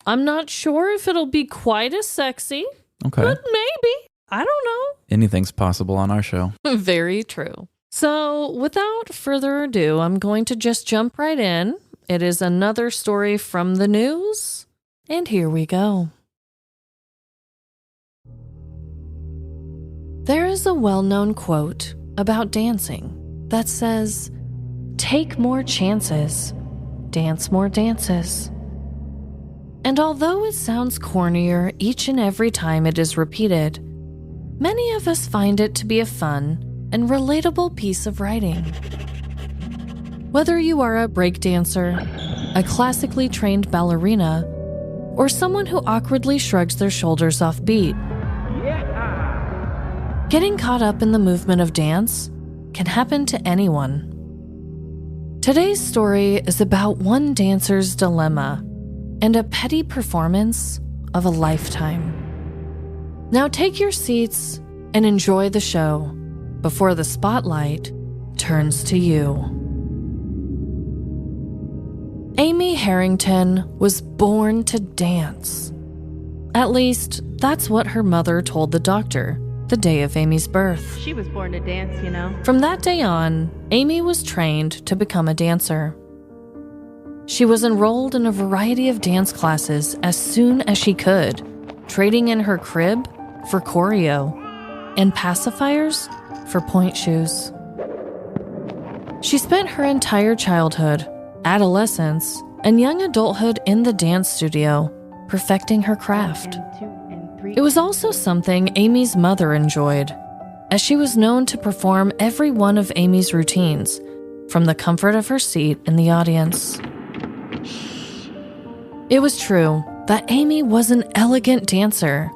I'm not sure if it'll be quite as sexy, Okay. but maybe. I don't know. Anything's possible on our show. Very true. So without further ado, I'm going to just jump right in. It is another story from the news, and here we go. There is a well-known quote about dancing that says, "Take more chances, dance more dances." And although it sounds cornier each and every time it is repeated, many of us find it to be a fun and relatable piece of writing. Whether you are a breakdancer, a classically trained ballerina, or someone who awkwardly shrugs their shoulders off beat, getting caught up in the movement of dance can happen to anyone. Today's story is about one dancer's dilemma and a petty performance of a lifetime. Now take your seats and enjoy the show before the spotlight turns to you. Amy Harrington was born to dance. At least, that's what her mother told the doctor the day of Amy's birth. She was born to dance, you know. From that day on, Amy was trained to become a dancer. She was enrolled in a variety of dance classes as soon as she could, trading in her crib for choreo and pacifiers for point shoes. She spent her entire childhood, adolescence, and young adulthood in the dance studio, perfecting her craft. It was also something Amy's mother enjoyed, as she was known to perform every one of Amy's routines from the comfort of her seat in the audience. It was true that Amy was an elegant dancer,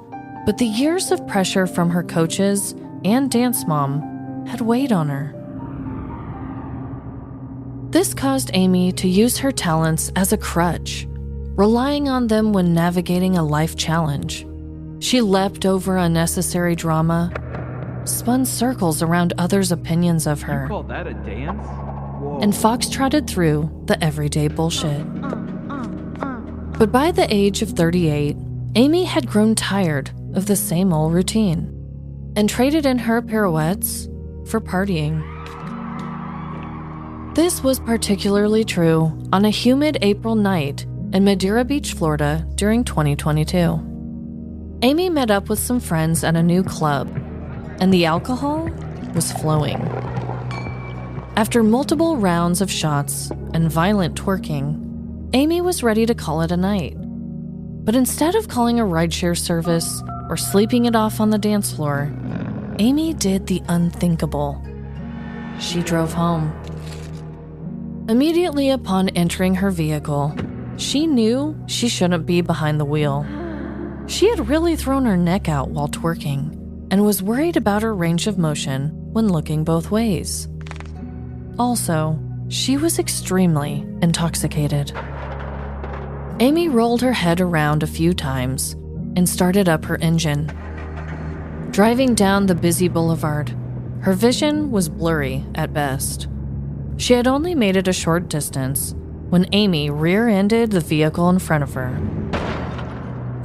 but the years of pressure from her coaches and dance mom had weighed on her. This caused Amy to use her talents as a crutch, relying on them when navigating a life challenge. She leapt over unnecessary drama, spun circles around others' opinions of her, You call that a dance? Whoa. and foxtrotted through the everyday bullshit. But by the age of 38, Amy had grown tired of the same old routine and traded in her pirouettes for partying. This was particularly true on a humid April night in Madeira Beach, Florida during 2022. Amy met up with some friends at a new club, and the alcohol was flowing. After multiple rounds of shots and violent twerking, Amy was ready to call it a night. But instead of calling a rideshare service or sleeping it off on the dance floor, Amy did the unthinkable. She drove home. Immediately upon entering her vehicle, she knew she shouldn't be behind the wheel. She had really thrown her neck out while twerking and was worried about her range of motion when looking both ways. Also, she was extremely intoxicated. Amy rolled her head around a few times and started up her engine. Driving down the busy boulevard, her vision was blurry at best. She had only made it a short distance when Amy rear-ended the vehicle in front of her.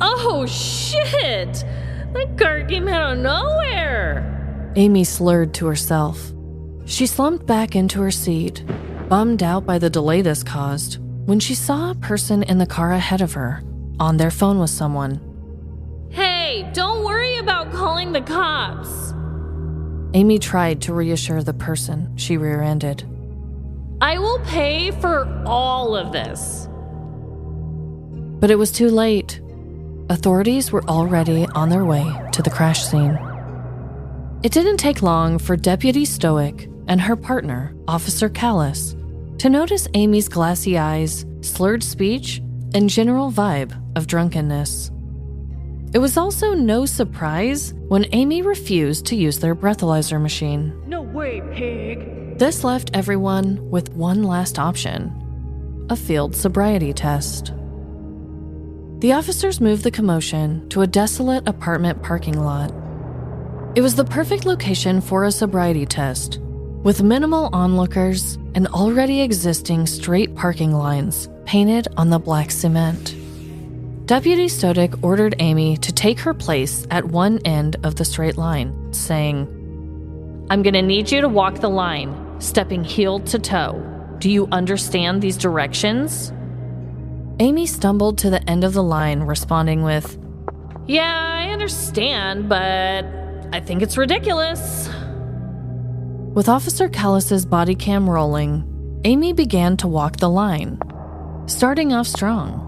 Oh shit! That car came out of nowhere! Amy slurred to herself. She slumped back into her seat, bummed out by the delay this caused, when she saw a person in the car ahead of her, on their phone with someone. Hey, don't worry about calling the cops. Amy tried to reassure the person she rear-ended. I will pay for all of this. But it was too late. Authorities were already on their way to the crash scene. It didn't take long for Deputy Stoic and her partner, Officer Callis, to notice Amy's glassy eyes, slurred speech, and general vibe of drunkenness. It was also no surprise when Amy refused to use their breathalyzer machine. No way, pig. This left everyone with one last option: a field sobriety test. The officers moved the commotion to a desolate apartment parking lot. It was the perfect location for a sobriety test, with minimal onlookers and already existing straight parking lines painted on the black cement. Deputy Stoddard ordered Amy to take her place at one end of the straight line, saying, "I'm going to need you to walk the line, stepping heel to toe. Do you understand these directions?" Amy stumbled to the end of the line, responding with, "Yeah, I understand, but I think it's ridiculous." With Officer Callis's body cam rolling, Amy began to walk the line, starting off strong.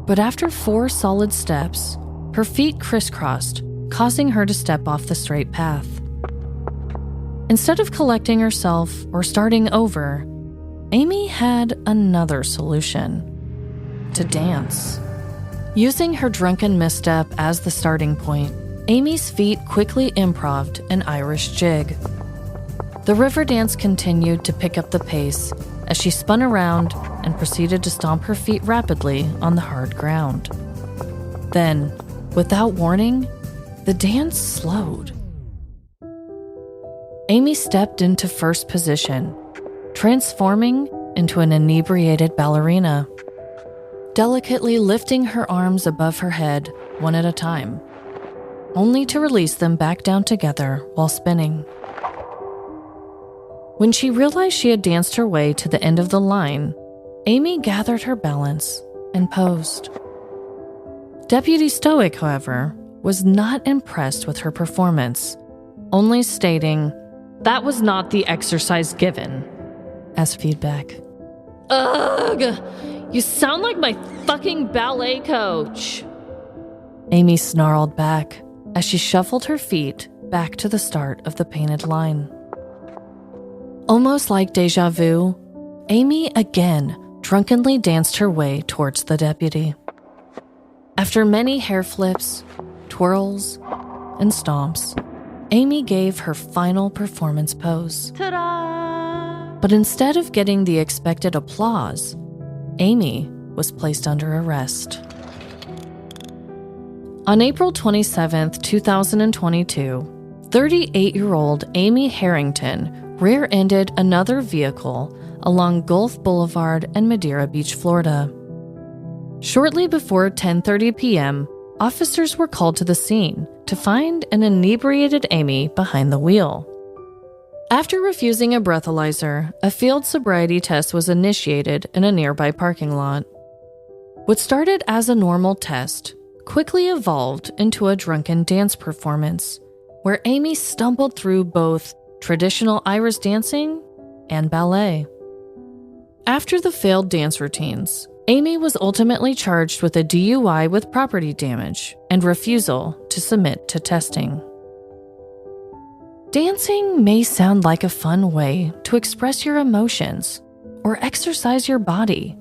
But after 4 solid steps, her feet crisscrossed, causing her to step off the straight path. Instead of collecting herself or starting over, Amy had another solution: to dance. Using her drunken misstep as the starting point, Amy's feet quickly improv'd an Irish jig. The river dance continued to pick up the pace as she spun around and proceeded to stomp her feet rapidly on the hard ground. Then, without warning, the dance slowed. Amy stepped into first position, transforming into an inebriated ballerina, delicately lifting her arms above her head one at a time, only to release them back down together while spinning. When she realized she had danced her way to the end of the line, Amy gathered her balance and posed. Deputy Stoic, however, was not impressed with her performance, only stating, "That was not the exercise given," as feedback. "Ugh, you sound like my fucking ballet coach," Amy snarled back as she shuffled her feet back to the start of the painted line. Almost like deja vu, Amy again drunkenly danced her way towards the deputy. After many hair flips, twirls, and stomps, Amy gave her final performance pose. Ta-da! But instead of getting the expected applause, Amy was placed under arrest. On April 27, 2022, 38-year-old Amy Harrington rear-ended another vehicle along Gulf Boulevard and Madeira Beach, Florida. Shortly before 10:30 p.m., officers were called to the scene to find an inebriated Amy behind the wheel. After refusing a breathalyzer, a field sobriety test was initiated in a nearby parking lot. What started as a normal test quickly evolved into a drunken dance performance, where Amy stumbled through both traditional Irish dancing and ballet. After the failed dance routines, Amy was ultimately charged with a DUI with property damage and refusal to submit to testing. Dancing may sound like a fun way to express your emotions or exercise your body,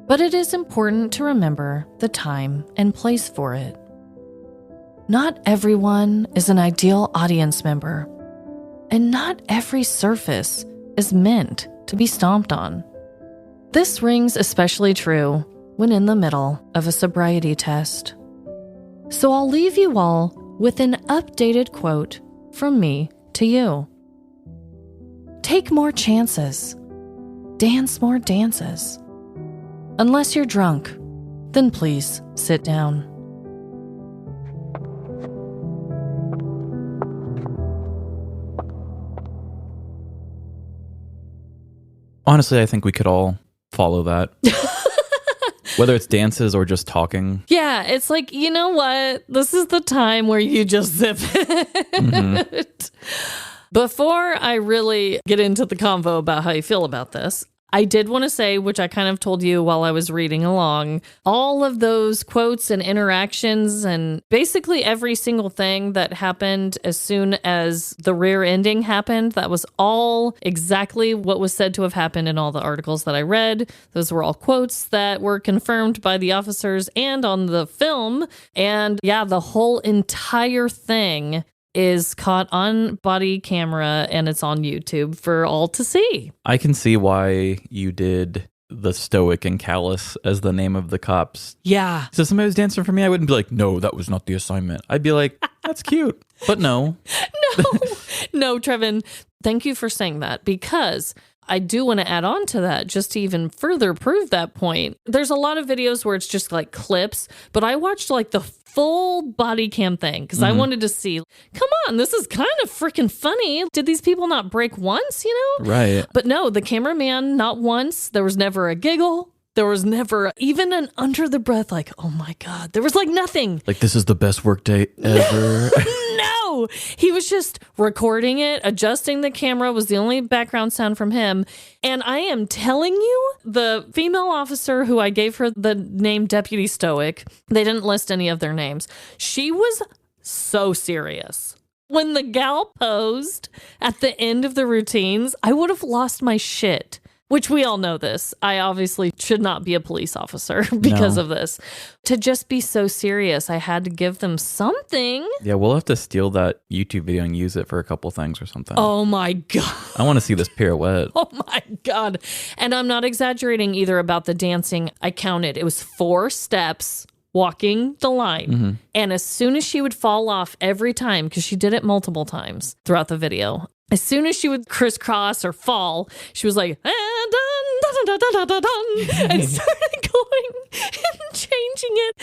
but it is important to remember the time and place for it. Not everyone is an ideal audience member, and not every surface is meant to be stomped on. This rings especially true when in the middle of a sobriety test. So I'll leave you all with an updated quote from me to you. Take more chances. Dance more dances. Unless you're drunk, then please sit down. Honestly, I think we could all follow that. Whether it's dances or just talking. Yeah, it's like, you know what? This is the time where you just zip it. Mm-hmm. Before I really get into the convo about how you feel about this, I did want to say, which I kind of told you while I was reading along, all of those quotes and interactions and basically every single thing that happened as soon as the rear ending happened, that was all exactly what was said to have happened in all the articles that I read. Those were all quotes that were confirmed by the officers and on the film. And yeah, the whole entire thing is caught on body camera and it's on YouTube for all to see. I can see why you did the stoic and callous as the name of the cops. Yeah. So if somebody was dancing for me, I wouldn't be like, no, that was not the assignment. I'd be like, that's cute. But no. No, Trevin, thank you for saying that, because I do want to add on to that just to even further prove that point. There's a lot of videos where it's just like clips, but I watched like the full body cam thing because I wanted to see, come on, this is kind of freaking funny. Did these people not break once, Right. But no, the cameraman, not once. There was never a giggle. There was never even an under the breath, like, oh my God. There was like nothing. Like, this is the best work day ever. No, he was just recording it, adjusting the camera was the only background sound from him. And I am telling you, the female officer who I gave her the name Deputy Stoic, they didn't list any of their names. She was so serious. When the gal posed at the end of the routines, I would have lost my shit. Which we all know this. I obviously should not be a police officer because of this. To just be so serious, I had to give them something. Yeah, we'll have to steal that YouTube video and use it for a couple things or something. Oh my God. I want to see this pirouette. Oh my God. And I'm not exaggerating either about the dancing. I counted. It was 4 steps walking the line. And as soon as she would fall off every time, because she did it multiple times throughout the video, as soon as she would crisscross or fall, she was like, and started going and changing it.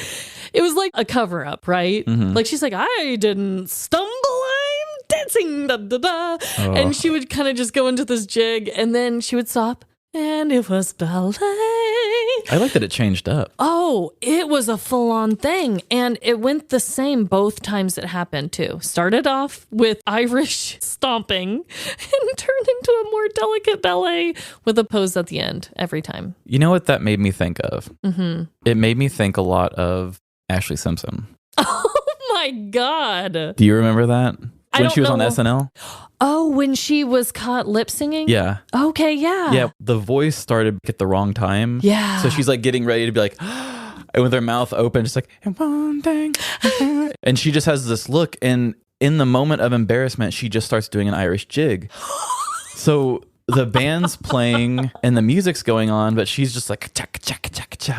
It was like a cover up, right? Like she's like, I didn't stumble, I'm dancing, da da da. And she would kind of just go into this jig and then she would stop. And it was ballet. I like that it changed up. Oh, it was a full-on thing. And it went the same both times it happened, too. Started off with Irish stomping and turned into a more delicate ballet with a pose at the end every time. You know what that made me think of? It made me think a lot of Ashley Simpson. Oh, my God. Do you remember that? When she was on SNL? Oh, when she was caught lip singing? Yeah. Okay, yeah. Yeah, the voice started at the wrong time. Yeah. So she's like getting ready to be like, and with her mouth open, just like, and one thing. And she just has this look. And in the moment of embarrassment, she just starts doing an Irish jig. So the band's playing and the music's going on, but she's just like,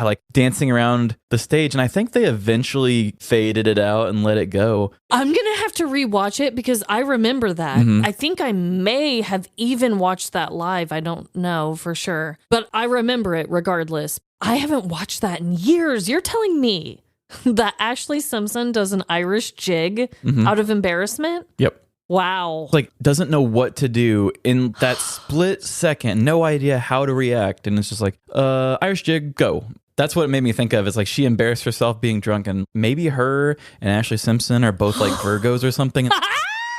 like dancing around the stage. And I think they eventually faded it out and let it go. I'm going to have to rewatch it because I remember that. I think I may have even watched that live. I don't know for sure, but I remember it regardless. I haven't watched that in years. You're telling me that Ashley Simpson does an Irish jig out of embarrassment? Yep. Wow. Like, doesn't know what to do in that split second, no idea how to react. And it's just like, Irish jig, go. That's what it made me think of. It's like she embarrassed herself being drunk, and maybe her and Ashley Simpson are both like Virgos or something.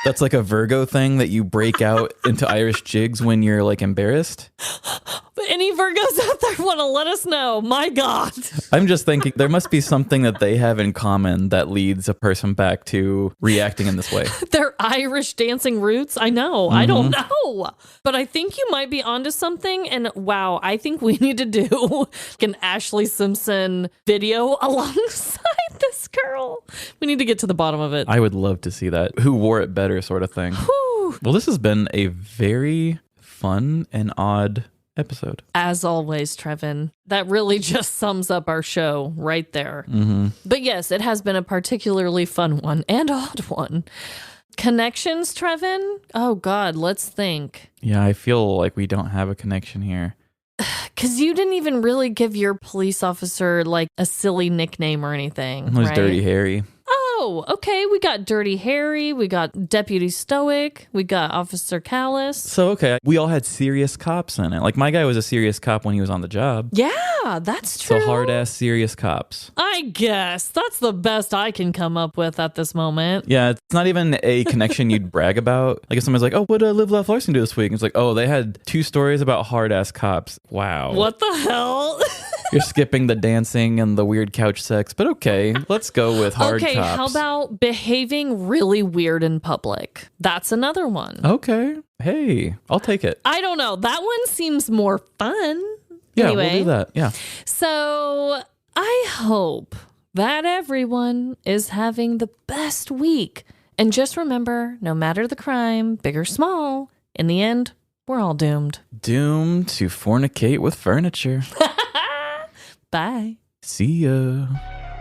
That's like a Virgo thing that you break out into Irish jigs when you're like embarrassed. Any Virgos out there want to let us know? My God. I'm just thinking there must be something that they have in common that leads a person back to reacting in this way. Their Irish dancing roots? I know. I don't know. But I think you might be onto something. And wow, I think we need to do an Ashley Simpson video alongside this girl. We need to get to the bottom of it. I would love to see that. Who wore it better sort of thing. Whew. Well, this has been a very fun and odd episode. As always, Trevin, that really just sums up our show right there. But yes, it has been a particularly fun one and odd one. Connections, Trevin? Oh God, let's think. Yeah, I feel like we don't have a connection here. Because you didn't even really give your police officer like a silly nickname or anything. It was right? Dirty Harry. Oh, okay. We got Dirty Harry. We got Deputy Stoic. We got Officer Callus. So, okay, we all had serious cops in it. Like, my guy was a serious cop when he was on the job. Yeah, that's true. So, hard-ass serious cops. I guess. That's the best I can come up with at this moment. Yeah, it's not even a connection you'd brag about. Like, if someone's like, oh, what did Live, Laugh, Larceny do this week? It's like, oh, they had 2 stories about hard-ass cops. Wow. What the hell? You're skipping the dancing and the weird couch sex, but okay, let's go with hard cops. Okay, how about behaving really weird in public? That's another one. Okay. Hey, I'll take it. I don't know. That one seems more fun. Yeah, anyway, we'll do that. Yeah. So I hope that everyone is having the best week. And just remember, no matter the crime, big or small, in the end, we're all doomed. Doomed to fornicate with furniture. Bye. See ya.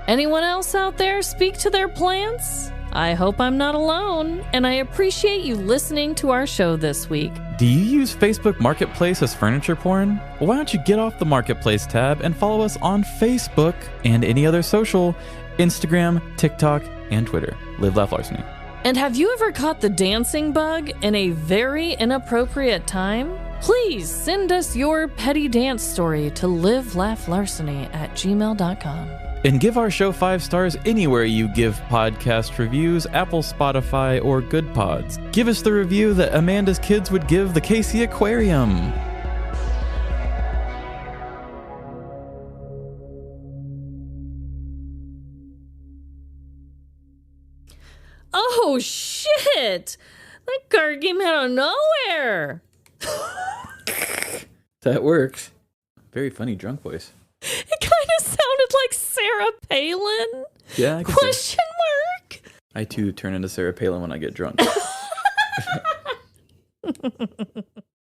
Anyone else out there speak to their plants? I hope I'm not alone, and I appreciate you listening to our show this week. Do you use Facebook Marketplace as furniture porn? Well, why don't you get off the Marketplace tab and follow us on Facebook and any other social, Instagram, TikTok, and Twitter. Live, Laugh, Larceny. And have you ever caught the dancing bug in a very inappropriate time? Please send us your petty dance story to livelaughlarceny@gmail.com. And give our show 5 stars anywhere you give podcast reviews, Apple, Spotify, or Good Pods. Give us the review that Amanda's kids would give the Casey Aquarium. Oh, shit! That card came out of nowhere! That works. Very funny drunk voice. It kind of sounded like Sarah Palin. Yeah. I can see. Question mark? I too turn into Sarah Palin when I get drunk.